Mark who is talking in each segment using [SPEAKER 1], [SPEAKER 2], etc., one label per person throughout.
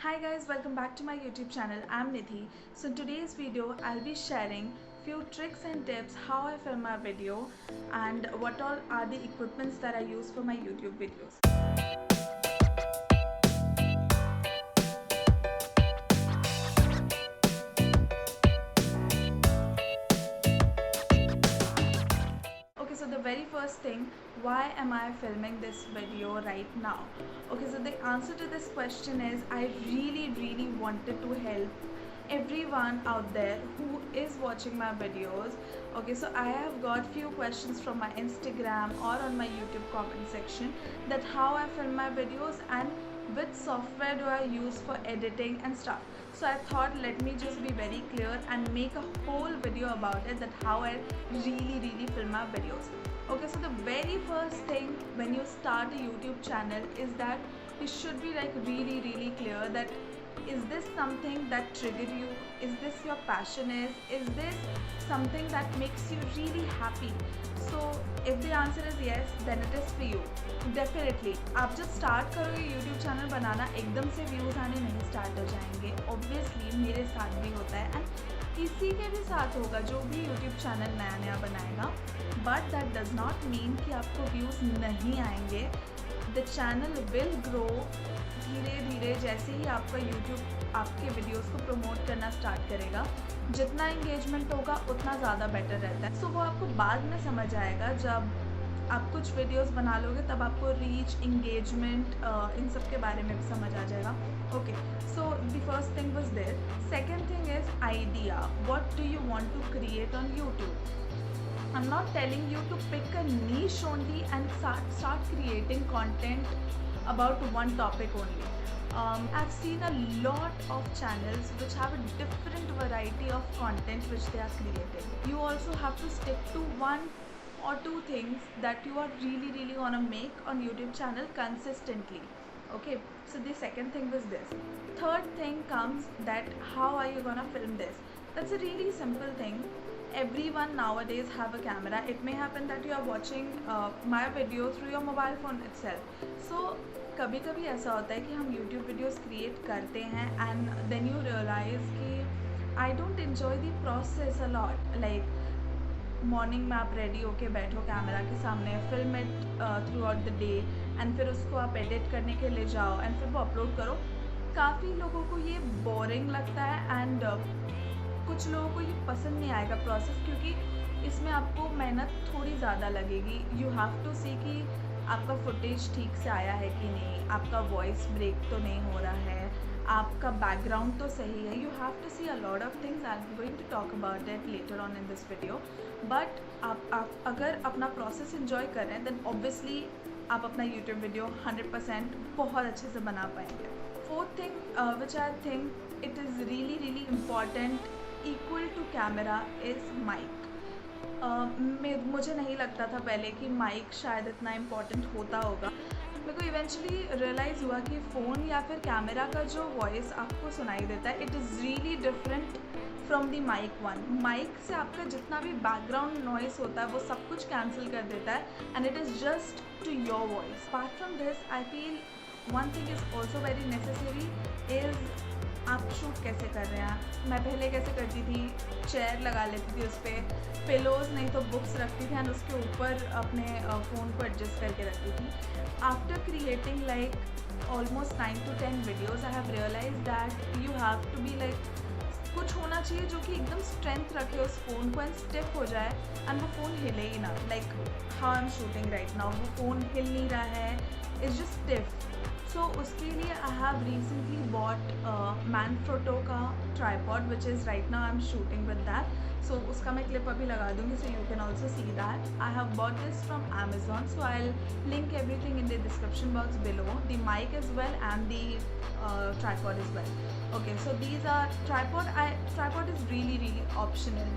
[SPEAKER 1] Hi guys, welcome back to my YouTube channel. I'm Nidhi. So in today's video I'll be sharing few tricks and tips how I film my video and what all are the equipments that I use for my YouTube videos. Okay, so the very first thing, why am I filming this video right now? Okay, so the answer to this question is I really wanted to help everyone out there who is watching my videos. Okay, so I have got few questions from my Instagram or on my YouTube comment section that how I film my videos and which software do I use for editing and stuff. So I thought let me just be very clear and make a whole video about it, that how I really film my videos. Okay, so the very first thing when you start a YouTube channel is that you should be like really clear that is this something that triggered you, is this your passion, is this something that makes you really happy. So if the answer is yes, then it is for you. Definitely आप जब start करोगे YouTube channel बनाना, एकदम से views आने नहीं start हो जाएंगे. Obviously मेरे साथ भी होता है एंड किसी के भी साथ होगा जो भी यूट्यूब चैनल नया बनाएगा. But that does not mean कि आपको व्यूज़ नहीं आएंगे. द चैनल विल ग्रो धीरे धीरे. जैसे ही आपका यूट्यूब आपके वीडियोस को प्रमोट करना स्टार्ट करेगा, जितना इंगेजमेंट होगा उतना ज़्यादा बेटर रहता है. सो वो आपको बाद में समझ आएगा जब आप कुछ वीडियोस बना लोगे, तब आपको रीच, इंगेजमेंट, इन सब के बारे में भी समझ आ जाएगा. Okay, so the first thing was there. Second thing is idea. What do you want to create on YouTube? I'm not telling you to pick a niche only and start creating content about one topic only. I've seen a lot of channels which have a different variety of content which they are creating. You also have to stick to one or two things that you are really gonna make on YouTube channel consistently. Okay, so the second thing was this. Third thing comes that how are you gonna film this? That's a really simple thing. Everyone nowadays have a camera. It may happen that you are watching my video through your mobile phone itself. So कभी कभी ऐसा होता है कि हम YouTube videos create करते हैं and then you realize कि I don't enjoy the process a lot. Like morning में आप रेडी होके बैठो कैमरा के सामने, film it through out the day and फिर उसको आप एडिट करने के लिए जाओ एंड फिर वो अपलोड करो. काफ़ी लोगों को ये बोरिंग लगता है एंड कुछ लोगों को ये पसंद नहीं आएगा प्रोसेस, क्योंकि इसमें आपको मेहनत थोड़ी ज़्यादा लगेगी. यू हैव टू सी कि आपका फुटेज ठीक से आया है कि नहीं, आपका वॉइस ब्रेक तो नहीं हो रहा है, आपका बैकग्राउंड तो सही है. You have to see a lot of things. I am going to talk about that later on in this video. But आप अगर अपना प्रोसेस इन्जॉय कर रहे हैं देन ऑब्वियसली आप अपना यूट्यूब वीडियो 100% बहुत अच्छे से बना पाएंगे. Fourth thing which I think it is really important equal to camera is mic. मुझे नहीं लगता था पहले कि माइक शायद इतना इम्पॉर्टेंट होता होगा. मेरे को इवेंचुअली रियलाइज़ हुआ कि फ़ोन या फिर कैमरा का जो वॉइस आपको सुनाई देता है, it is really different from the mic one. Mic से आपका जितना भी बैकग्राउंड नॉइस होता है वो सब कुछ कैंसिल कर देता है and it is just to your voice. Apart from this I feel one thing is also very necessary is आप शूट कैसे कर रहे हैं. मैं पहले कैसे करती थी, चेयर लगा लेती थी, उस पर पिलोज़ नहीं तो बुक्स रखती थी एंड उसके ऊपर अपने फ़ोन को एडजस्ट करके रखती थी. After creating like almost 9 to 10 videos I have realise that you have to be like कुछ होना चाहिए जो कि एकदम स्ट्रेंथ रखे उस फ़ोन को एंड स्टिफ हो जाए एंड वो फ़ोन हिले ही ना. Like how I am shooting right now, वो फ़ोन हिल नहीं रहा है, इट्स जस्ट स्टिफ. सो उसके लिए I have recently bought Manfrotto का tripod which is right now I am shooting with that. So उसका मैं क्लिप अभी लगा दूँगी so you can also see that. I have bought this from Amazon, so I'll link everything in the description box below, the mic as well and the tripod as well. Okay, so these are tripod is really optional.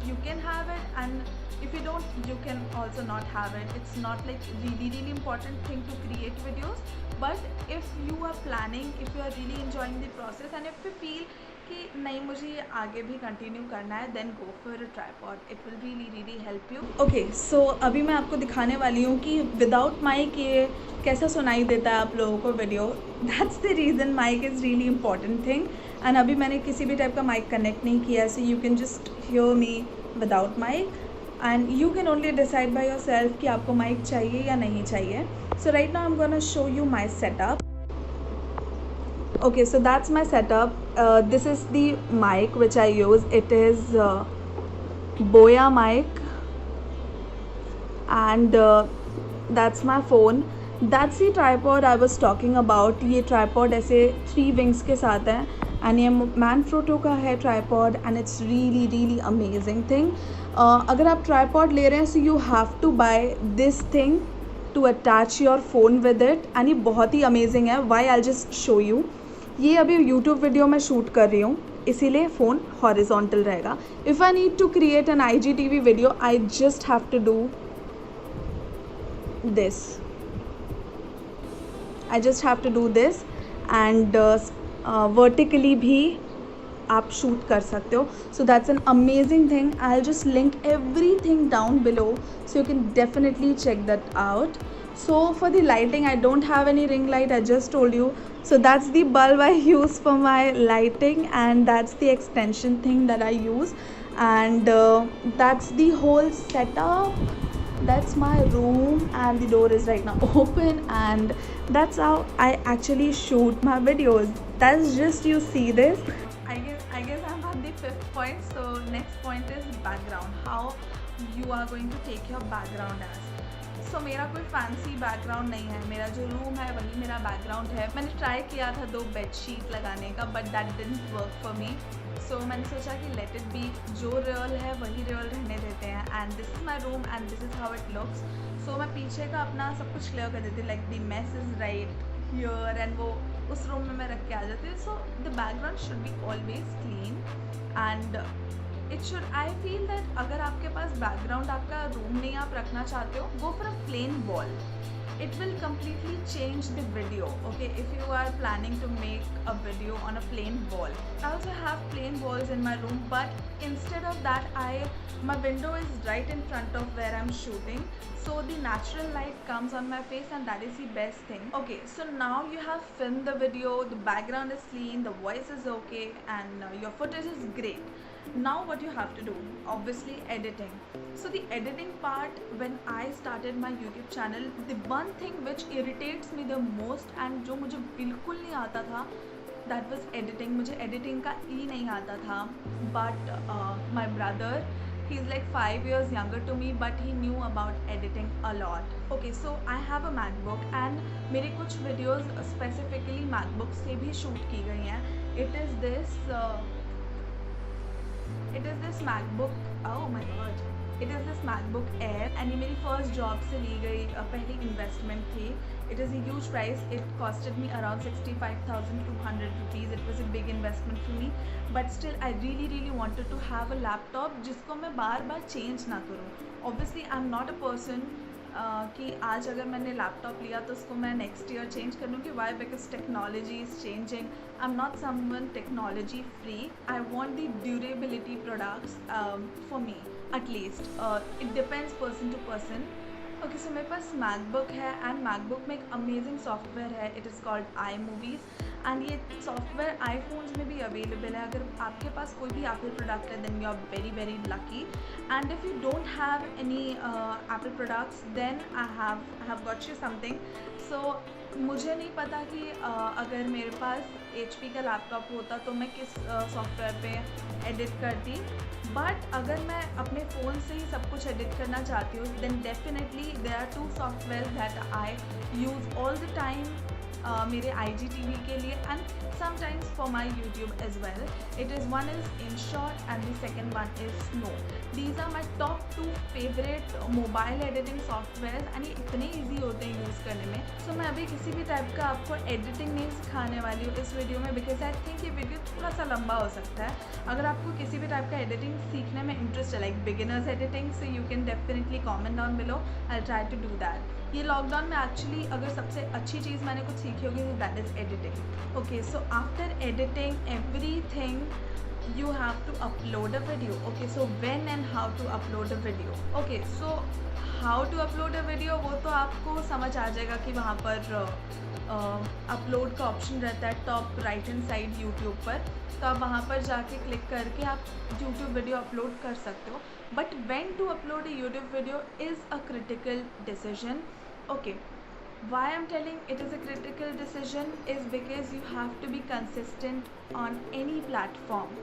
[SPEAKER 1] You can have it and if you don't, you can also not have it. It's not like really important thing to create videos, but if you are planning, if you are really enjoying the process and if you feel कि नहीं मुझे ये आगे भी continue करना है, then go for a tripod, it will really really help you. Okay so अभी मैं आपको दिखाने वाली हूँ कि विदाउट माइक ये कैसा सुनाई देता है आप लोगों को video. That's the reason mic is really important thing. And अभी मैंने किसी भी टाइप का माइक कनेक्ट नहीं किया, so you can just hear me without mic and you can only decide by yourself कि आपको माइक चाहिए या नहीं चाहिए। So right now I am gonna show you my setup. Okay, so that's my setup. This is the mic which I use. It is Boya mic, and that's my phone. That's the tripod I was talking about. ये tripod ऐसे 3 wings के साथ है, and ये Manfrotto का है tripod, and it's really really amazing thing. अगर आप tripod ले रहे हैं, so you have to buy this thing to attach your phone with it, and ये बहुत ही amazing है. Why? I'll just show you. ये अभी यूट्यूब वीडियो मैं शूट कर रही हूँ, इसीलिए फ़ोन हॉरिजॉन्टल रहेगा. If I need to create an IGTV video, I just have to do this. I just have to do this and vertically भी आप शूट कर सकते हो. So that's an amazing thing. I will just link everything down below so you can definitely check that out. So for the lighting, I don't have any ring light, I just told you. So that's the bulb I use for my lighting, and that's the extension thing that I use, and that's the whole setup. That's my room, and the door is right now open, and that's how I actually shoot my videos. That's just, you see this. I guess I'm on the 5th point. So next point is background. How you are going to take your background as. सो मेरा कोई fancy background नहीं है, मेरा जो room है वही मेरा background है. मैंने ट्राई किया था 2 बेडशीट लगाने का, but that didn't work for me. So मैंने सोचा कि लेट इट बी, जो रियल है वही रियल रहने देते हैं. And this is my room and this is how it looks. So मैं पीछे का अपना सब कुछ क्लियर कर देती, like the mess is right here, and वो उस रूम में मैं रख के आ जाती हूँ. So the background should be always clean and it should. I feel that अगर आपके पास बैकग्राउंड आपका रूम नहीं आप रखना चाहते हो, go for a plain wall. It will completely change the video. Okay, if you are planning to make a video on a plain wall. I also have plain walls in my room, but instead of that my window is right in front of where I'm shooting, so the natural light comes on my face, and that is the best thing. Okay, so now you have filmed the video, the background is clean, the voice is okay, and your footage is great. Now what you have to do, obviously editing. So the editing part, when I started my YouTube channel, the one thing which irritates me the most and जो मुझे बिल्कुल नहीं आता था, that was editing. मुझे editing का ही नहीं आता था. But my brother, he's like 5 years younger to me, but he knew about editing a lot. Okay, so I have a MacBook, and मेरे कुछ videos specifically MacBook से भी shoot की गई हैं. It is this MacBook, oh my god, it is this MacBook Air, and ये मेरी first job से ली गई पहली इन्वेस्टमेंट थी. It is a huge price. It costed me around 65,200 rupees. It was a big investment for me, but still I really wanted to have a laptop जिसको मैं बार बार change ना करूँ. Obviously I'm not a person कि आज अगर मैंने laptop लिया तो उसको मैं नेक्स्ट ईयर चेंज कर लूँगी. Why? Because technology is changing. I am not someone technology free. I want the durability products for me at least. It depends person to person. Okay, so मेरे पास मैकबुक है, and MacBook में एक amazing software है. It इज़ कॉल्ड iMovies, and ये software iPhones में भी अवेलेबल है. अगर आपके पास कोई भी एप्पल प्रोडक्ट है, then you are very lucky. And if you don't have any Apple products, then I have got you something. So मुझे नहीं पता कि अगर मेरे पास HP का लैपटॉप होता तो मैं किस सॉफ्टवेयर पे एडिट करती. बट अगर मैं अपने फ़ोन से ही सब कुछ एडिट करना चाहती हूँ, then definitely there are 2 software that I use all the time मेरे IGTV के लिए, and sometimes for my YouTube as well. One is InShot, and the second one is Snow. These are my top 2 favorite mobile editing softwares, and ये इतने easy होते हैं use करने में. So मैं अभी किसी भी टाइप का आपको एडिटिंग नहीं सिखाने वाली हूँ इस वीडियो में, बिकॉज आई थिंक ये वीडियो थोड़ा सा लंबा हो सकता है. अगर आपको किसी भी टाइप का एडिटिंग सीखने में इंटरेस्ट है, like beginners editing, so you can definitely comment down below. I'll try to do that. ये लॉकडाउन में एक्चुअली अगर सबसे अच्छी चीज़ मैंने कुछ सीखी होगी तो that is editing. Okay, so after editing everything you have to upload a video. Okay, so when and how to upload a video. Okay, so how to upload a video वो तो आपको समझ आ जाएगा कि वहाँ पर अपलोड का ऑप्शन रहता है top right hand side YouTube पर, तो आप वहाँ पर जाके क्लिक करके आप यूट्यूब वीडियो अपलोड कर सकते हो. But when to upload a YouTube video is a critical decision. Okay, why I'm telling it is a critical decision is because you have to be consistent on any platform.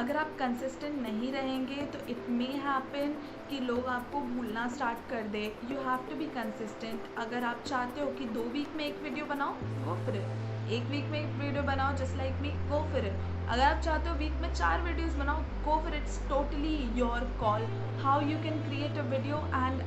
[SPEAKER 1] अगर आप consistent नहीं रहेंगे तो it may happen कि लोग आपको भूलना start कर दे. You have to be consistent. अगर आप चाहते हो कि 2 वीक में एक वीडियो बनाओ, गो फॉर इट. 1 वीक में एक वीडियो बनाओ, just like me, go for it. अगर आप चाहते हो वीक में 4 वीडियोस बनाओ, go for it's totally your call. How you can create a video and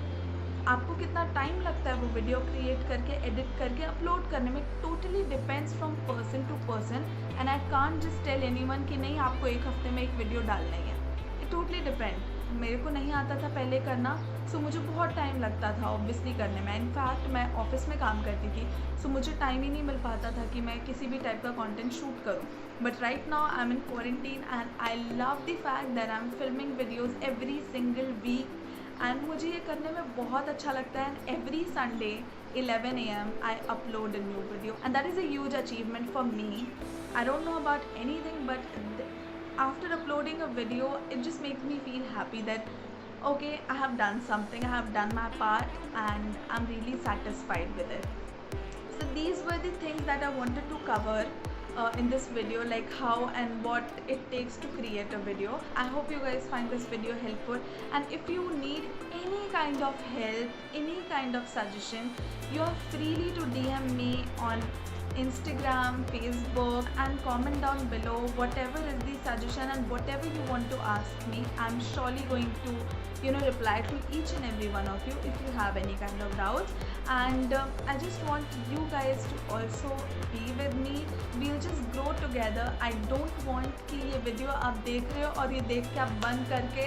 [SPEAKER 1] आपको कितना टाइम लगता है वो वीडियो क्रिएट करके, एडिट करके अपलोड करने में, totally depends from person to person. And I can't just tell anyone कि नहीं आपको 1 हफ्ते में एक वीडियो डालना ही है. It totally depend. मेरे को नहीं आता था पहले करना, सो मुझे बहुत टाइम लगता था ऑब्वियसली करने में. इनफैक्ट मैं ऑफिस में काम करती थी, सो मुझे टाइम ही नहीं मिल पाता था कि मैं किसी भी टाइप का कंटेंट शूट करूँ. But right now I am in quarantine and I love the fact that I am filming videos every single week. And मुझे ये करने में बहुत अच्छा लगता है. And every Sunday 11 AM I upload a new video and that is a huge achievement for me. I don't know about anything but after uploading a video it just makes me feel happy that okay, I have done something, I have done my part and I'm really satisfied with it. So these were the things that I wanted to cover in this video, like how and what it takes to create a video. I hope you guys find this video helpful, and if you need any kind of help, any kind of suggestion, you are freely to DM me on Instagram, Facebook, and comment down below whatever is the suggestion and whatever you want to ask me. I'm surely going to reply to each and every one of you if you have any kind of doubts. And I just want you guys to also be with me. We'll just grow together. I don't want कि ये video आप देख रहे हो और ये देख के आप बंद करके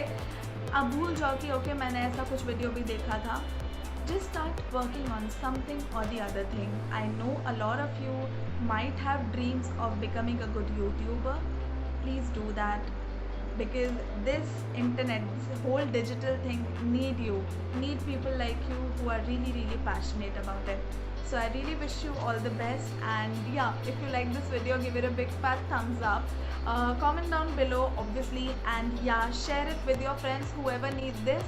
[SPEAKER 1] आप भूल जाओ कि ओके मैंने ऐसा कुछ वीडियो भी देखा था. Just start working on something or the other thing. I know a lot of you might have dreams of becoming a good YouTuber. Please do that, because this internet, this whole digital thing need people like you who are really really passionate about it. So I really wish you all the best, and yeah, if you like this video, give it a big fat thumbs up. Comment down below obviously, and yeah, share it with your friends, whoever needs this.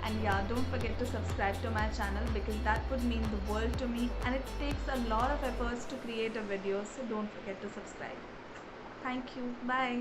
[SPEAKER 1] And yeah, don't forget to subscribe to my channel because that would mean the world to me, and it takes a lot of efforts to create a video, so don't forget to subscribe. Thank you. Bye.